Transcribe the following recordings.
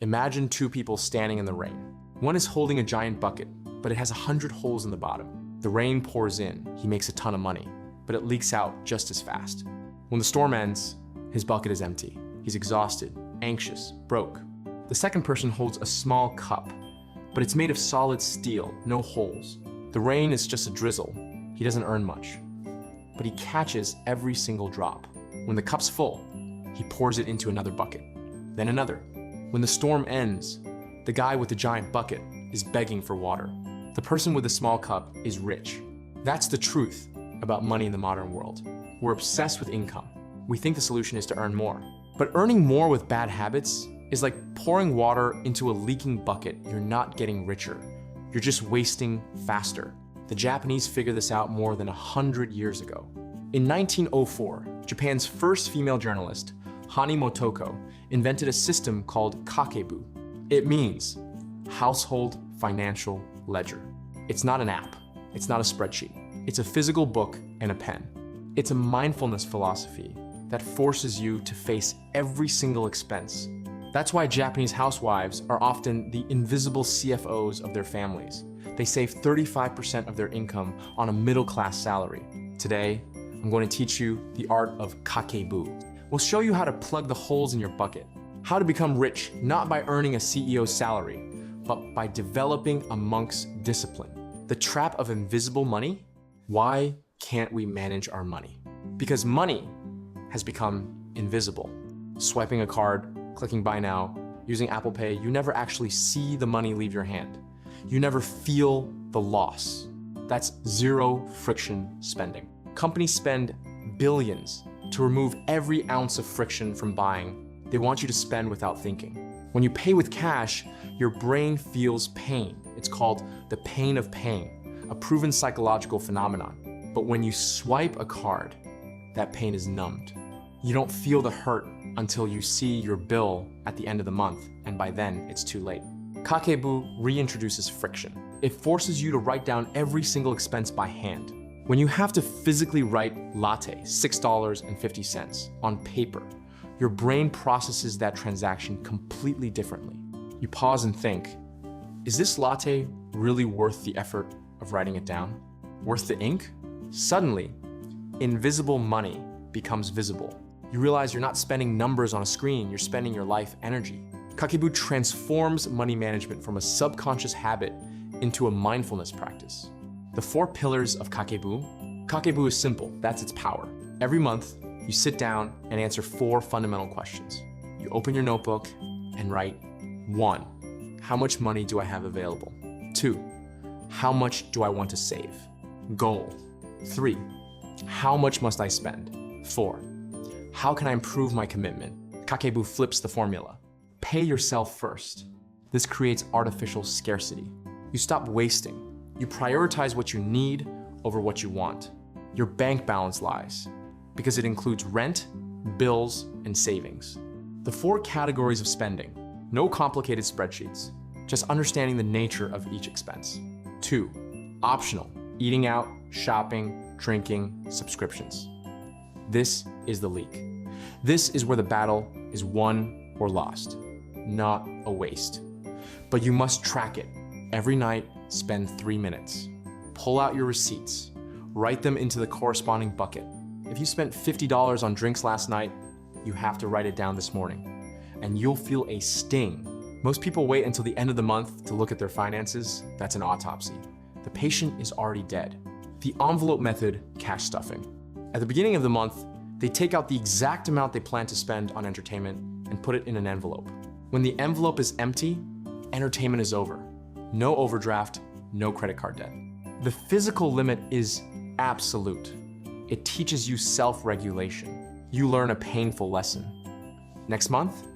Imagine two people standing in the rain. One is holding a giant bucket, but it has 100 holes in the bottom. The rain pours in, he makes a ton of money, but it leaks out just as fast. When the storm ends, his bucket is empty. He's exhausted, anxious, broke. The second person holds a small cup, but it's made of solid steel, no holes. The rain is just a drizzle. He doesn't earn much, but he catches every single drop. When the cup's full, he pours it into another bucket, then another. When the storm ends, the guy with the giant bucket is begging for water. The person with the small cup is rich. That's the truth about money in the modern world. We're obsessed with income. We think the solution is to earn more. But earning more with bad habits is like pouring water into a leaking bucket. You're not getting richer. You're just wasting faster. The Japanese figured this out more than 100 years ago. In 1904, Japan's first female journalist, Hani Motoko, invented a system called Kakebu. It means household financial ledger. It's not an app. It's not a spreadsheet. It's a physical book and a pen. It's a mindfulness philosophy that forces you to face every single expense. That's why Japanese housewives are often the invisible CFOs of their families. They save 35% of their income on a middle-class salary. Today, I'm going to teach you the art of Kakebu. We'll show you how to plug the holes in your bucket, how to become rich not by earning a CEO's salary, but by developing a monk's discipline. The trap of invisible money? Why can't we manage our money? Because money has become invisible. Swiping a card, clicking buy now, using Apple Pay, you never actually see the money leave your hand. You never feel the loss. That's zero friction spending. Companies spend billions to remove every ounce of friction from buying. They want you to spend without thinking. When you pay with cash, your brain feels pain. It's called the pain of paying, a proven psychological phenomenon. But when you swipe a card, that pain is numbed. You don't feel the hurt until you see your bill at the end of the month, and by then, it's too late. Kakebu reintroduces friction. It forces you to write down every single expense by hand. When you have to physically write latte, $6.50, on paper, your brain processes that transaction completely differently. You pause and think, is this latte really worth the effort of writing it down? Worth the ink? Suddenly, invisible money becomes visible. You realize you're not spending numbers on a screen, you're spending your life energy. Kakebu transforms money management from a subconscious habit into a mindfulness practice. The 4 pillars of Kakebu. Kakebu is simple, that's its power. Every month, you sit down and answer 4 fundamental questions. You open your notebook and write 1. How much money do I have available? 2. How much do I want to save? Goal. 3. How much must I spend? 4. How can I improve my commitment? Kakebu flips the formula. Pay yourself first. This creates artificial scarcity. You stop wasting. You prioritize what you need over what you want. Your bank balance lies because it includes rent, bills, and savings. The 4 categories of spending. No complicated spreadsheets, just understanding the nature of each expense. 2. Optional. Eating out, shopping, drinking, subscriptions. This is the leak. This is where the battle is won or lost, not a waste. But you must track it. Every night, spend 3 minutes. Pull out your receipts. Write them into the corresponding bucket. If you spent $50 on drinks last night, you have to write it down this morning, and you'll feel a sting. Most people wait until the end of the month to look at their finances. That's an autopsy. The patient is already dead. The envelope method, cash stuffing. At the beginning of the month, they take out the exact amount they plan to spend on entertainment and put it in an envelope. When the envelope is empty, entertainment is over. No overdraft, no credit card debt. The physical limit is absolute. It teaches you self-regulation. You learn a painful lesson. Next month,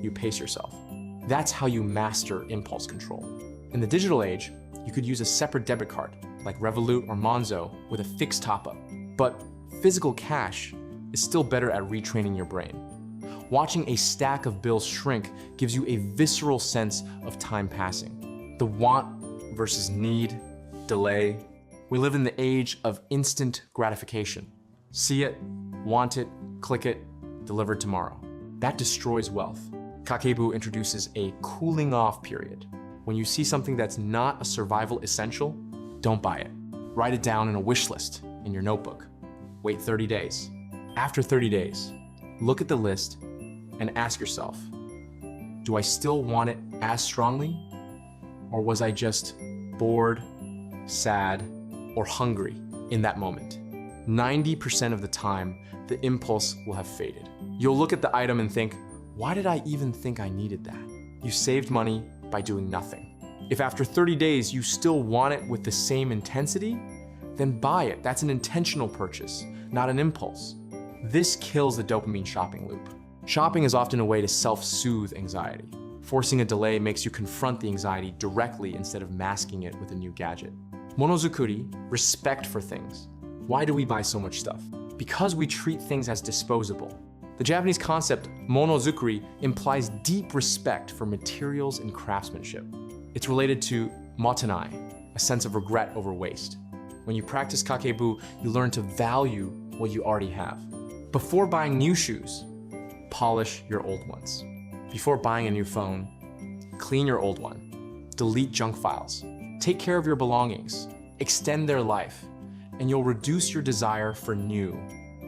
you pace yourself. That's how you master impulse control. In the digital age, you could use a separate debit card, like Revolut or Monzo, with a fixed top-up. But physical cash is still better at retraining your brain. Watching a stack of bills shrink gives you a visceral sense of time passing. The want versus need, delay. We live in the age of instant gratification. See it, want it, click it, delivered tomorrow. That destroys wealth. Kakebu introduces a cooling off period. When you see something that's not a survival essential, don't buy it. Write it down in a wish list in your notebook. Wait 30 days. After 30 days, look at the list and ask yourself, do I still want it as strongly? Or was I just bored, sad, or hungry in that moment? 90% of the time, the impulse will have faded. You'll look at the item and think, why did I even think I needed that? You saved money by doing nothing. If after 30 days you still want it with the same intensity, then buy it. That's an intentional purchase, not an impulse. This kills the dopamine shopping loop. Shopping is often a way to self-soothe anxiety. Forcing a delay makes you confront the anxiety directly instead of masking it with a new gadget. Monozukuri, respect for things. Why do we buy so much stuff? Because we treat things as disposable. The Japanese concept monozukuri implies deep respect for materials and craftsmanship. It's related to motenai, a sense of regret over waste. When you practice kakebu, you learn to value what you already have. Before buying new shoes, polish your old ones. Before buying a new phone, clean your old one. Delete junk files. Take care of your belongings. Extend their life, and you'll reduce your desire for new.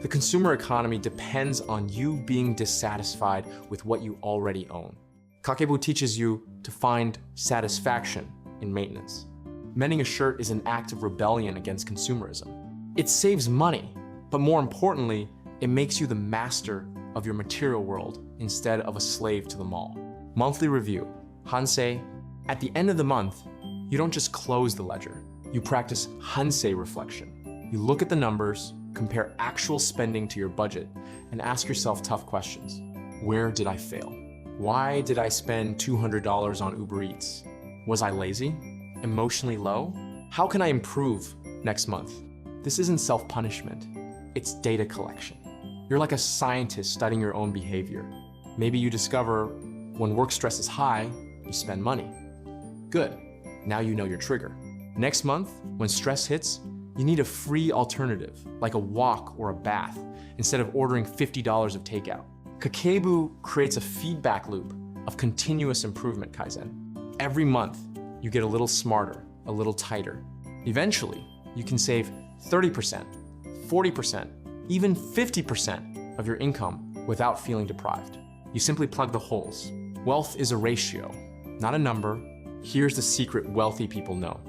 The consumer economy depends on you being dissatisfied with what you already own. Kakebu teaches you to find satisfaction in maintenance. Mending a shirt is an act of rebellion against consumerism. It saves money, but more importantly, it makes you the master of your material world instead of a slave to the mall. Monthly review, Hansei. At the end of the month, you don't just close the ledger. You practice Hansei reflection. You look at the numbers, compare actual spending to your budget, and ask yourself tough questions. Where did I fail? Why did I spend $200 on Uber Eats? Was I lazy? Emotionally low? How can I improve next month? This isn't self-punishment, it's data collection. You're like a scientist studying your own behavior. Maybe you discover when work stress is high, you spend money. Good, now you know your trigger. Next month, when stress hits, you need a free alternative, like a walk or a bath, instead of ordering $50 of takeout. Kakebu creates a feedback loop of continuous improvement kaizen. Every month, you get a little smarter, a little tighter. Eventually, you can save 30%, 40%, even 50% of your income without feeling deprived. You simply plug the holes. Wealth is a ratio, not a number. Here's the secret wealthy people know.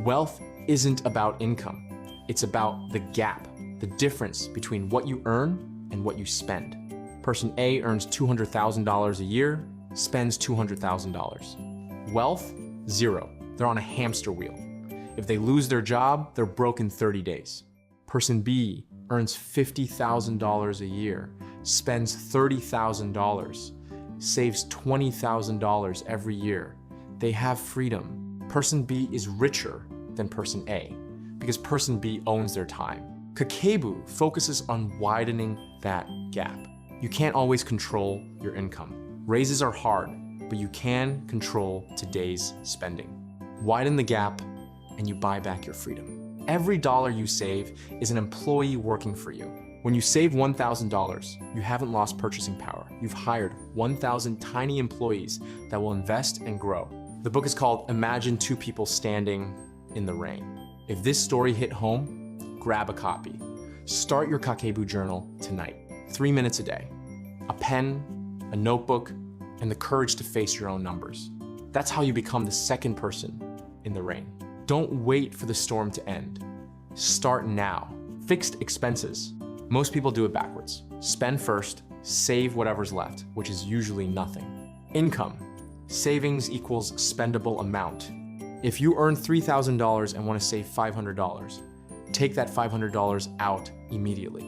Wealth isn't about income. It's about the gap, the difference between what you earn and what you spend. Person A earns $200,000 a year, spends $200,000. Wealth, zero. They're on a hamster wheel. If they lose their job, they're broke in 30 days. Person B earns $50,000 a year, spends $30,000, saves $20,000 every year. They have freedom. Person B is richer than person A because person B owns their time. Kakebu focuses on widening that gap. You can't always control your income. Raises are hard, but you can control today's spending. Widen the gap and you buy back your freedom. Every dollar you save is an employee working for you. When you save $1,000, you haven't lost purchasing power. You've hired 1,000 tiny employees that will invest and grow. The book is called Imagine Two People Standing in the Rain. If this story hit home, grab a copy. Start your Kakebu journal tonight. 3 minutes a day. A pen, a notebook, and the courage to face your own numbers. That's how you become the second person in the rain. Don't wait for the storm to end. Start now. Fixed expenses. Most people do it backwards. Spend first, save whatever's left, which is usually nothing. Income. Savings equals spendable amount. If you earn $3,000 and want to save $500, take that $500 out immediately.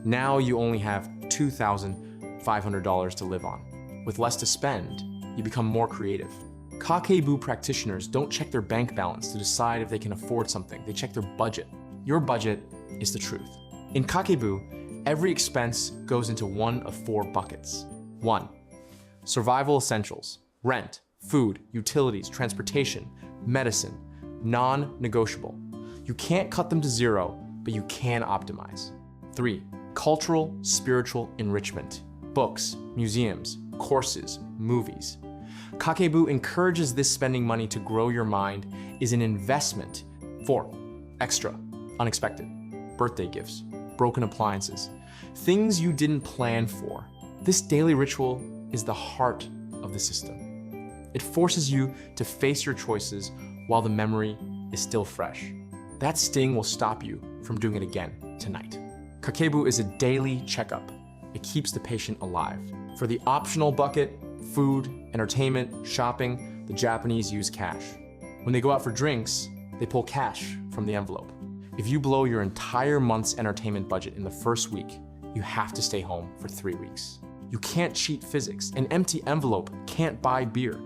Now you only have $2,500 to live on. With less to spend, you become more creative. Kakebu practitioners don't check their bank balance to decide if they can afford something. They check their budget. Your budget is the truth. In Kakebu, every expense goes into one of 4 buckets. 1. Survival essentials. Rent, food, utilities, transportation, medicine. Non-negotiable. You can't cut them to zero, but you can optimize. 3. Cultural, spiritual enrichment. Books, museums, courses, movies. Kakebu encourages this spending money to grow your mind is an investment for extra, unexpected, birthday gifts, broken appliances, things you didn't plan for. This daily ritual is the heart of the system. It forces you to face your choices while the memory is still fresh. That sting will stop you from doing it again tonight. Kakebu is a daily checkup. It keeps the patient alive. For the optional bucket, food, entertainment, shopping, the Japanese use cash. When they go out for drinks, they pull cash from the envelope. If you blow your entire month's entertainment budget in the first week, you have to stay home for 3 weeks. You can't cheat physics. An empty envelope can't buy beer.